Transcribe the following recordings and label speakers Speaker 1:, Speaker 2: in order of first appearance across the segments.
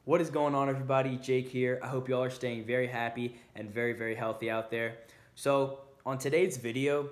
Speaker 1: What is going on, everybody? Jake here. I hope you all are staying very happy and very, very healthy out there. So on today's video,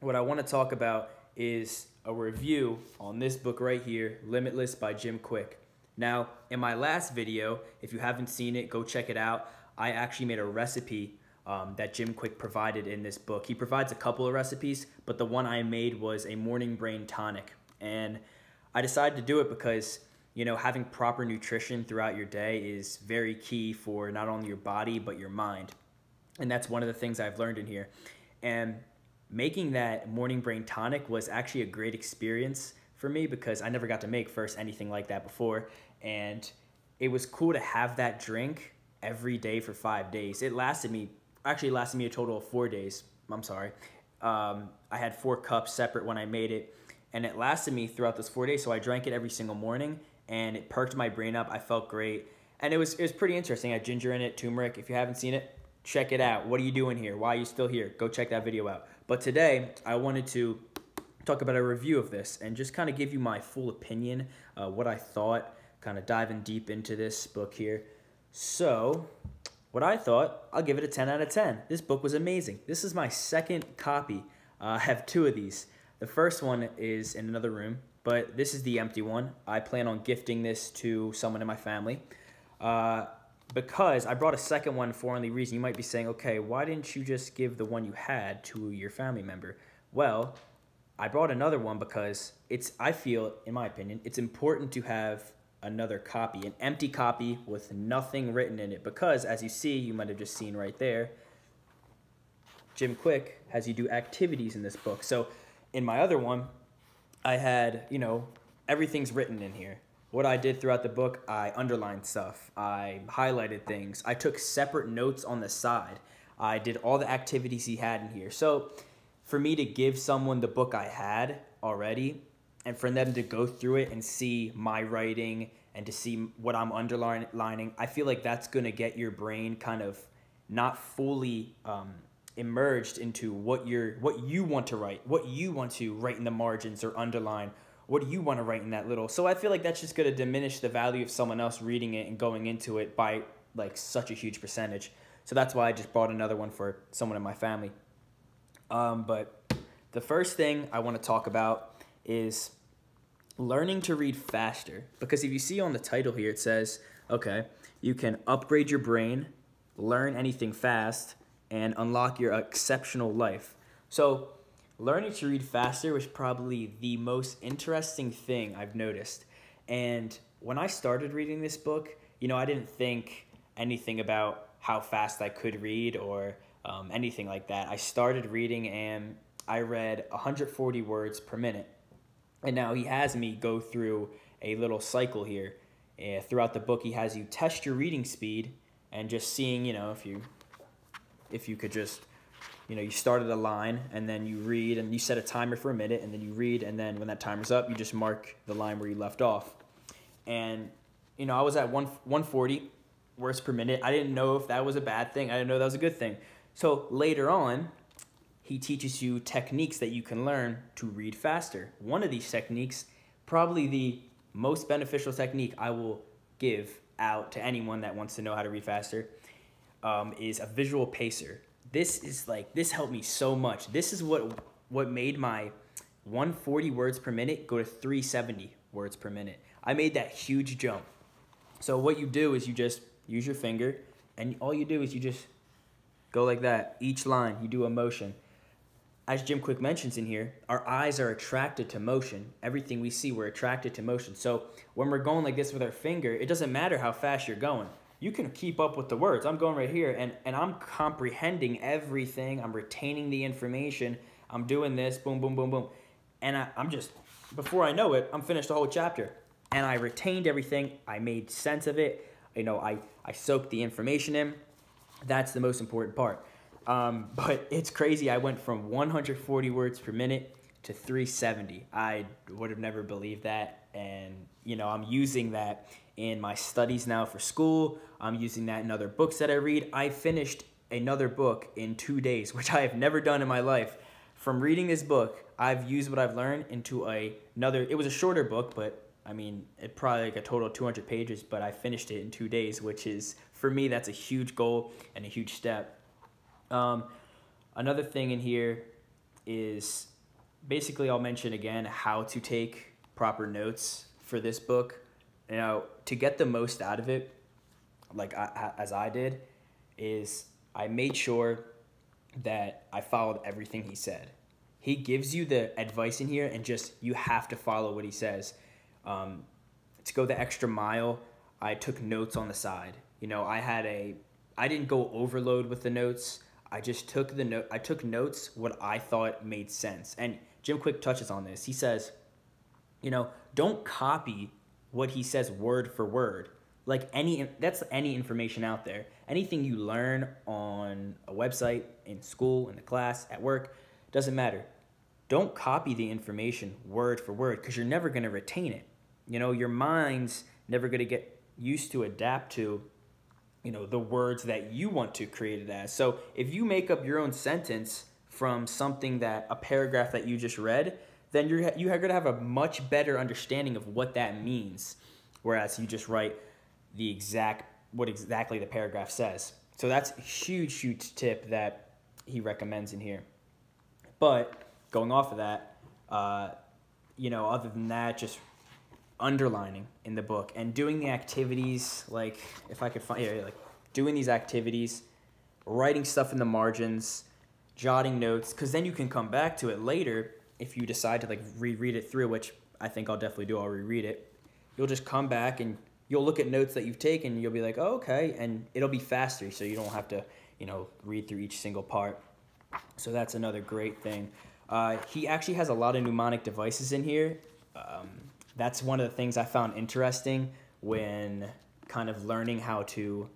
Speaker 1: what I want to talk about is a review on this book right here, Limitless by Kwik. Now, in my last video, if you haven't seen it, go check it out. I actually made a recipe that Kwik provided in this book. He provides a couple of recipes, but the one I made was a morning brain tonic. And I decided to do it because having proper nutrition throughout your day is very key for not only your body, but your mind. And that's one of the things I've learned in here. And making that morning brain tonic was actually a great experience for me because I never got to make anything like that before. And it was cool to have that drink every day for 5 days. It lasted me a total of 4 days. I'm sorry. I had 4 cups separate when I made it. And it lasted me throughout those 4 days. So I drank it every single morning. And it perked my brain up. I felt great. And it was pretty interesting. I had ginger in it, turmeric. If you haven't seen it, check it out. What are you doing here? Why are you still here? Go check that video out. But today, I wanted to talk about a review of this and just kind of give you my full opinion, what I thought, kind of diving deep into this book here. So, what I thought, I'll give it a 10 out of 10. This book was amazing. This is my second copy. I have 2 of these. The first one is in another room, but this is the empty one. I plan on gifting this to someone in my family because I brought a second one for only reason. You might be saying, okay, why didn't you just give the one you had to your family member? Well, I brought another one because I feel, in my opinion, it's important to have another copy, an empty copy with nothing written in it, because as you see, you might have just seen right there, Kwik has you do activities in this book. So in my other one, I had, everything's written in here. What I did throughout the book, I underlined stuff. I highlighted things. I took separate notes on the side. I did all the activities he had in here. So for me to give someone the book I had already and for them to go through it and see my writing and to see what I'm underlining, I feel like that's going to get your brain kind of not fully emerged into what you want to write, what you want to write in the margins or underline, what do you want to write in that little. So I feel like that's just going to diminish the value of someone else reading it and going into it by like such a huge percentage. So that's why I just bought another one for someone in my family. But the first thing I want to talk about is learning to read faster, because if you see on the title here, it says, okay, you can upgrade your brain, learn anything fast, and unlock your exceptional life. So learning to read faster was probably the most interesting thing I've noticed. And when I started reading this book, I didn't think anything about how fast I could read or anything like that. I started reading and I read 140 words per minute. And now he has me go through a little cycle here. Throughout the book, he has you test your reading speed and just seeing, if you could just, you started a line and then you read and you set a timer for a minute and then you read, and then when that timer's up, you just mark the line where you left off. And, I was at 140 words per minute. I didn't know if that was a bad thing. I didn't know that was a good thing. So later on, he teaches you techniques that you can learn to read faster. One of these techniques, probably the most beneficial technique I will give out to anyone that wants to know how to read faster, is a visual pacer. This helped me so much. This is what made my 140 words per minute go to 370 words per minute. I made that huge jump. So what you do is you just use your finger, and all you do is you just go like that. Each line, you do a motion. As Kwik mentions in here, our eyes are attracted to motion. Everything we see, we're attracted to motion. So when we're going like this with our finger, it doesn't matter how fast you're going. You can keep up with the words. I'm going right here, and I'm comprehending everything. I'm retaining the information. I'm doing this, boom, boom, boom, boom. And I'm just, before I know it, I'm finished the whole chapter. And I retained everything. I made sense of it. I soaked the information in. That's the most important part. But it's crazy. I went from 140 words per minute to 370. I would have never believed that. And, I'm using that in my studies now for school. I'm using that in other books that I read. I finished another book in 2 days, which I have never done in my life. From reading this book, I've used what I've learned into another. It was a shorter book, but I mean, it probably like a total of 200 pages, but I finished it in 2 days, which is, for me, that's a huge goal and a huge step. Another thing in here is basically I'll mention again how to take proper notes for this book. To get the most out of it, like as I did, is I made sure that I followed everything he said. He gives you the advice in here, and just you have to follow what he says. To go the extra mile, I took notes on the side. I didn't go overload with the notes. I just took I took notes what I thought made sense. And Jim Kwik touches on this. He says, don't copy what he says word for word. That's any information out there. Anything you learn on a website, in school, in the class, at work, doesn't matter. Don't copy the information word for word, because you're never going to retain it. Your mind's never going to get used to adapt to, the words that you want to create it as. So if you make up your own sentence from a paragraph that you just read, then you're going to have a much better understanding of what that means, whereas you just write what exactly the paragraph says. So that's a huge tip that he recommends in here. But going off of that, other than that, just underlining in the book and doing the activities, like if I could find, doing these activities, writing stuff in the margins, jotting notes, because then you can come back to it later if you decide to reread it through, which I think I'll definitely do. I'll reread it. You'll just come back and you'll look at notes that you've taken, and you'll be like, oh, okay, and it'll be faster, so you don't have to, read through each single part. So that's another great thing. He actually has a lot of mnemonic devices in here. That's one of the things I found interesting when kind of learning how to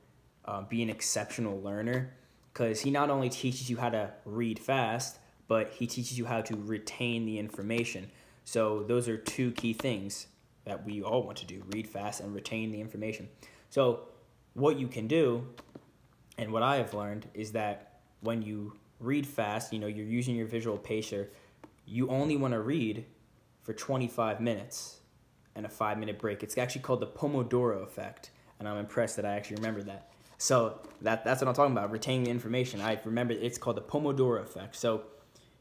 Speaker 1: be an exceptional learner, because he not only teaches you how to read fast, but he teaches you how to retain the information. So those are two key things that we all want to do: read fast and retain the information. So what you can do, and what I have learned, is that when you read fast, you're using your visual pacer, you only want to read for 25 minutes and a 5-minute break. It's actually called the Pomodoro effect, and I'm impressed that I actually remembered that. So that's what I'm talking about, retaining the information. I remember it's called the Pomodoro effect. So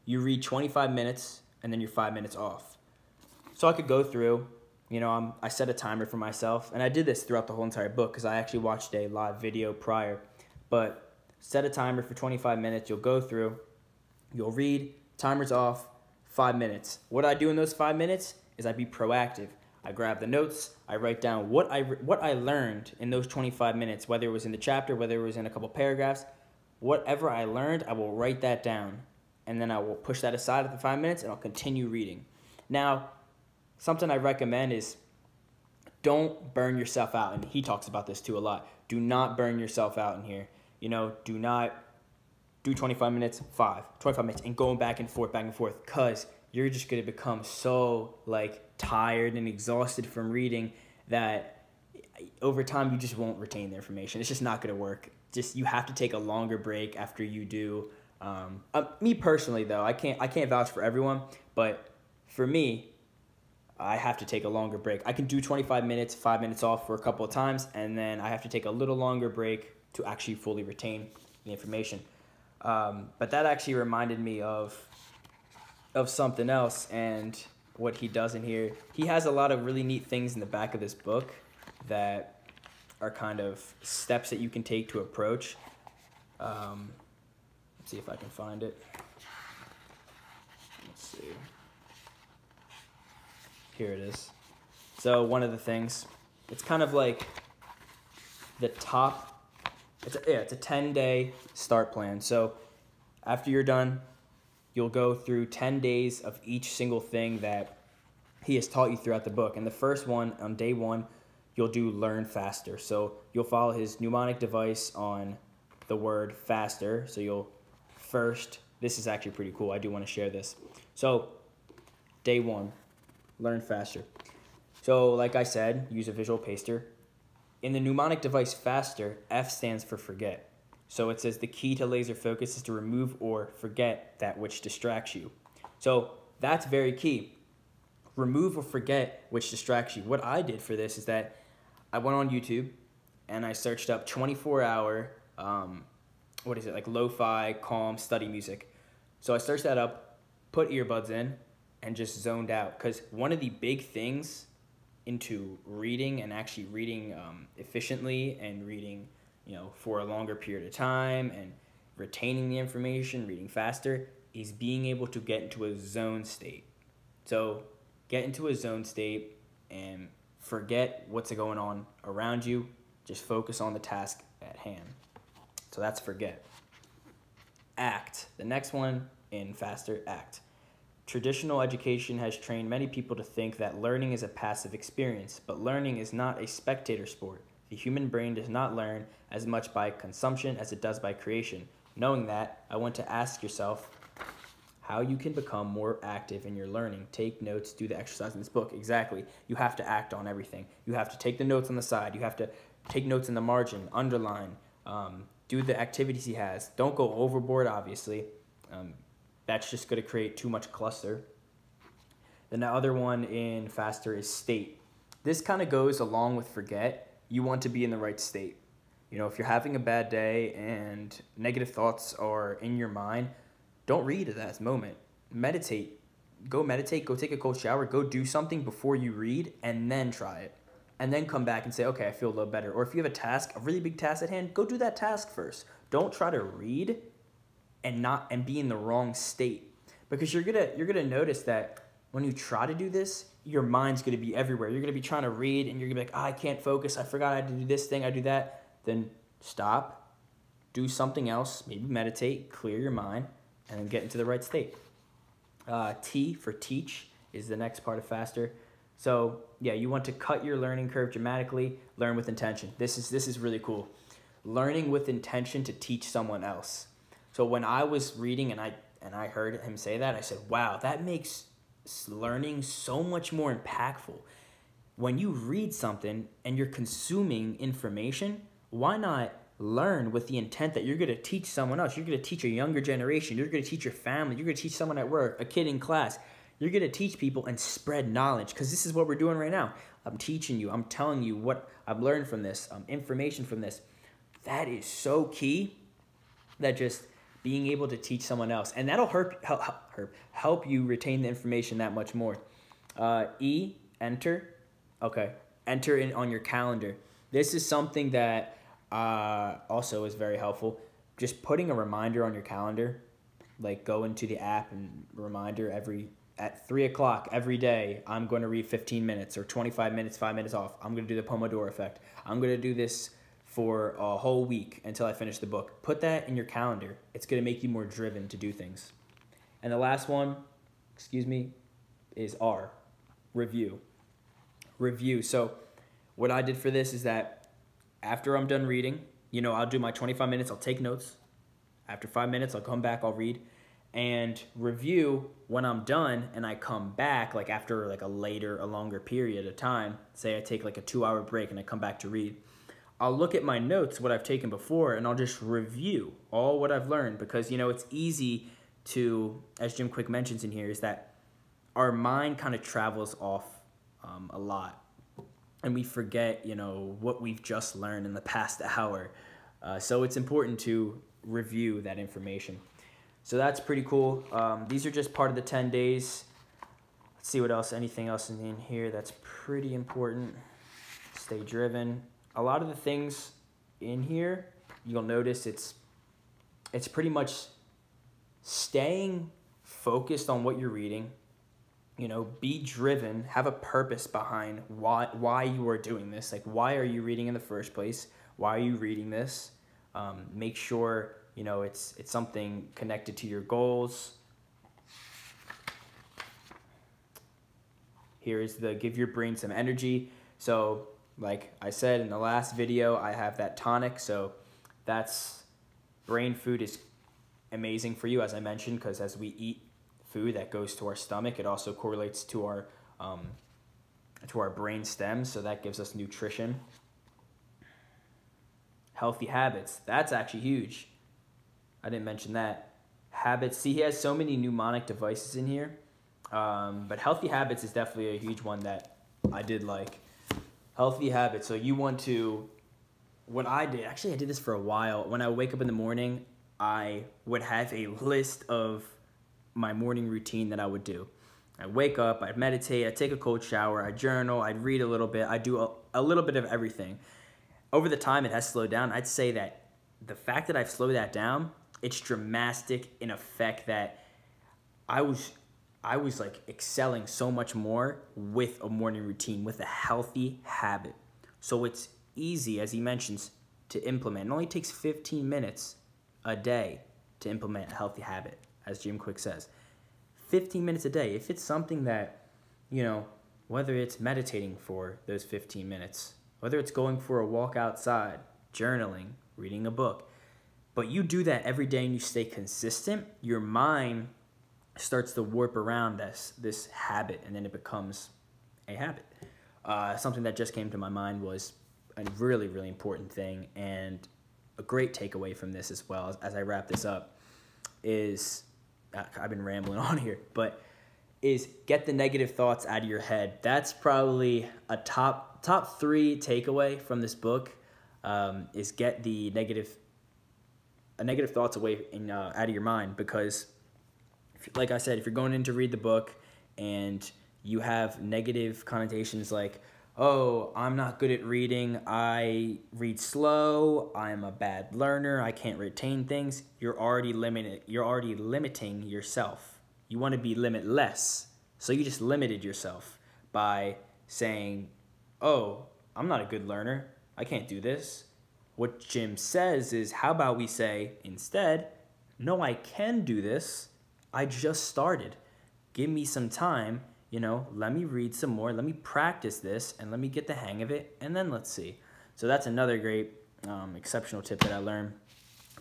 Speaker 1: you read 25 minutes, and then you're 5 minutes off. So I could go through, I set a timer for myself, and I did this throughout the whole entire book because I actually watched a live video prior. But set a timer for 25 minutes, you'll go through, you'll read, timer's off, 5 minutes. What I do in those 5 minutes is I be proactive. I grab the notes, I write down what I learned in those 25 minutes, whether it was in the chapter, whether it was in a couple paragraphs. Whatever I learned, I will write that down, and then I will push that aside at the 5 minutes, and I'll continue reading. Now, something I recommend is don't burn yourself out, and he talks about this too a lot. Do not burn yourself out in here. Do not do 25 minutes, 25 minutes, and going back and forth, because you're just going to become so tired and exhausted from reading that over time you just won't retain the information. It's just not going to work. You have to take a longer break after you do. Me personally, though, I can't vouch for everyone, but for me, I have to take a longer break. I can do 25 minutes, 5 minutes off for a couple of times, and then I have to take a little longer break to actually fully retain the information. But that actually reminded me of something else, and what he does in here. He has a lot of really neat things in the back of this book that are kind of steps that you can take to approach. Let's see if I can find it. Let's see. Here it is. So one of the things, it's kind of like the top, it's a 10-day start plan. So after you're done, you'll go through 10 days of each single thing that he has taught you throughout the book. And the first one, on day 1, you'll do learn faster. So you'll follow his mnemonic device on the word faster. So you'll first, this is actually pretty cool. I do want to share this. So day 1, learn faster. So like I said, use a visual pacer. In the mnemonic device faster, F stands for forget. So it says the key to laser focus is to remove or forget that which distracts you. So that's very key. remove or forget which distracts you. What I did for this is that I went on YouTube and I searched up 24-hour, like lo-fi, calm study music. So I searched that up, put earbuds in, and just zoned out. Because one of the big things into reading and actually reading efficiently and reading, for a longer period of time and retaining the information, reading faster, is being able to get into a zone state. So get into a zone state and forget what's going on around you. Just focus on the task at hand. So that's forget. Act. The next one in faster, act. Traditional education has trained many people to think that learning is a passive experience, but learning is not a spectator sport. The human brain does not learn as much by consumption as it does by creation. Knowing that, I want to ask yourself how you can become more active in your learning. Take notes, do the exercise in this book. Exactly. You have to act on everything. You have to take the notes on the side. You have to take notes in the margin, underline, do the activities he has. Don't go overboard, obviously. That's just going to create too much cluster. Then the other one in faster is state. This kind of goes along with forget. You want to be in the right state. If you're having a bad day and negative thoughts are in your mind, don't read at that moment. Meditate. Go meditate, go take a cold shower, go do something before you read, and then try it. And then come back and say, okay, I feel a little better. Or if you have a task, a really big task at hand, go do that task first. Don't try to read and be in the wrong state. Because you're gonna notice that when you try to do this, your mind's gonna be everywhere. You're gonna be trying to read and you're gonna be like, I can't focus, I forgot I had to do this thing, I do that. Then stop, do something else, maybe meditate, clear your mind, and then get into the right state. T for teach is the next part of faster. So yeah, you want to cut your learning curve dramatically, learn with intention. This is really cool. Learning with intention to teach someone else. So when I was reading and I heard him say that, I said, wow, that makes learning so much more impactful. When you read something and you're consuming information, why not learn with the intent that you're going to teach someone else? You're going to teach a younger generation. You're going to teach your family. You're going to teach someone at work, a kid in class. You're going to teach people and spread knowledge, because this is what we're doing right now. I'm teaching you. I'm telling you what I've learned from this, information from this. That is so key, that just being able to teach someone else. And that'll help you retain the information that much more. E, enter. Okay, enter in on your calendar. This is something that also is very helpful. Just putting a reminder on your calendar, like go into the app and reminder at 3 o'clock every day, I'm going to read 15 minutes or 25 minutes, 5 minutes off. I'm going to do the Pomodoro effect. I'm going to do this for a whole week until I finish the book. Put that in your calendar. It's going to make you more driven to do things. And the last one, is R, review. Review. So what I did for this is that after I'm done reading, I'll do my 25 minutes, I'll take notes. After 5 minutes, I'll come back, I'll read. And review when I'm done and I come back, like after like a longer period of time. Say I take like a 2-hour break and I come back to read. I'll look at my notes, what I've taken before, and I'll just review all what I've learned. Because, it's easy to, as Jim Kwik mentions in here, is that our mind kind of travels off a lot. And we forget, what we've just learned in the past hour. So it's important to review that information. So that's pretty cool. These are just part of the 10 days. Let's see what else, anything else in here that's pretty important. Stay driven. A lot of the things in here, you'll notice it's pretty much staying focused on what you're reading. Be driven, have a purpose behind why you are doing this. Like, why are you reading in the first place? Why are you reading this? Make sure, it's something connected to your goals. Here is the give your brain some energy. So, like I said in the last video, I have that tonic. So that's brain food is amazing for you, as I mentioned, because as we eat food that goes to our stomach, it also correlates to our brain stems, so that gives us nutrition. Healthy habits, that's actually huge. I didn't mention that. Habits, see, he has so many mnemonic devices in here. But healthy habits is definitely a huge one that I did like. Healthy habits. So you want to, what I did, actually I did this for a while. When I wake up in the morning, I would have a list of my morning routine that I would do. I'd wake up, I'd meditate, I'd take a cold shower, I'd journal, I'd read a little bit, I'd do a little bit of everything. Over the time, it has slowed down. I'd say that the fact that I've slowed that down, it's dramatic in effect that I was like excelling so much more with a morning routine, with a healthy habit. So it's easy, as he mentions, to implement. It only takes 15 minutes a day to implement a healthy habit, as Jim Kwik says. 15 minutes a day. If it's something that, whether it's meditating for those 15 minutes, whether it's going for a walk outside, journaling, reading a book, but you do that every day and you stay consistent, your mind starts to warp around this habit, and then it becomes a habit. Something that just came to my mind was a really, really important thing, and a great takeaway from this as well, as I wrap this up, is, I've been rambling on here, but is get the negative thoughts out of your head. That's probably a top 3 takeaway from this book, is get the negative thoughts away out of your mind, because like I said, if you're going in to read the book and you have negative connotations like, oh, I'm not good at reading, I read slow, I'm a bad learner, I can't retain things, you're already limiting yourself. You want to be limitless. So you just limited yourself by saying, oh, I'm not a good learner, I can't do this. What Jim says is, how about we say instead, no, I can do this. I just started. Give me some time, let me read some more, let me practice this, and let me get the hang of it, and then let's see. So that's another great, exceptional tip that I learned.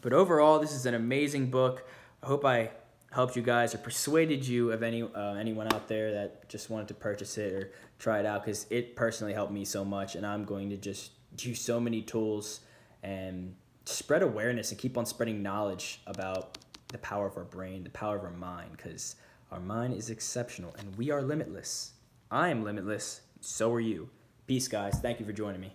Speaker 1: But overall, this is an amazing book. I hope I helped you guys or persuaded you of anyone out there that just wanted to purchase it or try it out, because it personally helped me so much, and I'm going to just use so many tools and spread awareness and keep on spreading knowledge about the power of our brain, the power of our mind, because our mind is exceptional and we are limitless. I am limitless, so are you. Peace, guys. Thank you for joining me.